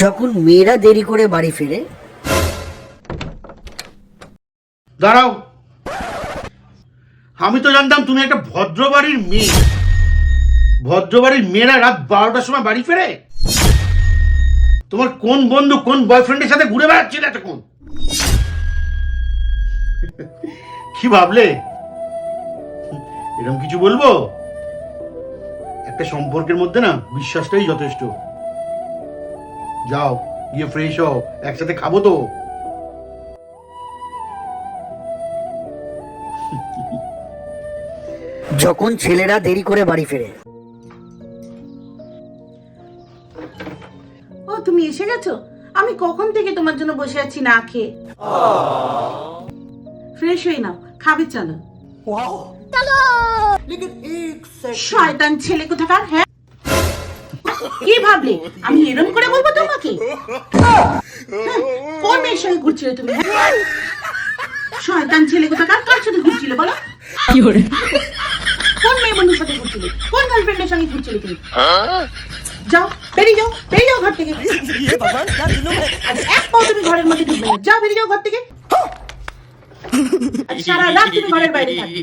যখন মেয়েরা দেরি করে বাড়ি ফেরে। দাঁড়াও, আমি তো জানতাম তুমি একটা ভদ্র বাড়ির মেয়ে। ভদ্র বাড়ির মেয়েরা রাত 12টার সময় বাড়ি ফেরে? তোমার কোন বন্ধু কোন বয়ফ্রেন্ডের সাথে ঘুরে বেড়াচ্ছিল এতক্ষণ? কি ভাবলে? এরকম কিছু বলবো? একটা সম্পর্কের মধ্যে না বিশ্বাসটাই যথেষ্ট। যাও গিয়ে ফ্রেশ হও, একসাথে খাবো তো। যখন ছেলেরা দেরি করে বাড়ি ফেরে। ও তুমি এসে গেছো? আমি কখন থেকে তোমার জন্য বসে আছি না খেয়ে। ফ্রেশ হয়ে নাও, খাবে চলো। শয়তান ছেলে কোথাকার। হ্যাঁ, কি ভাবলে আমি এরম করে বলবো তোমাকে? হ্যাঁ, কোন মেয়ের সঙ্গে ঘুরছিলে তুমি? হ্যাঁ? শয়তান ছেলে কোথাকার, কার সাথে ঘুরছিলে বলো? কোন মেয়ে বন্ধুর সাথে ঘুরছিলে? কোন গার্লফ্রেন্ডের সঙ্গে ঘুরছিলে তুমি? যাও, বেরিয়ে যাও, বেরিয়ে যাও ঘর থেকে। আজ এক পাও তুমি ঘরের মধ্যে ঢুকবে না। যাও, বেরিয়ে যাও ঘর থেকে। সারা রাত তুমি ঘরের বাইরে থাকবে।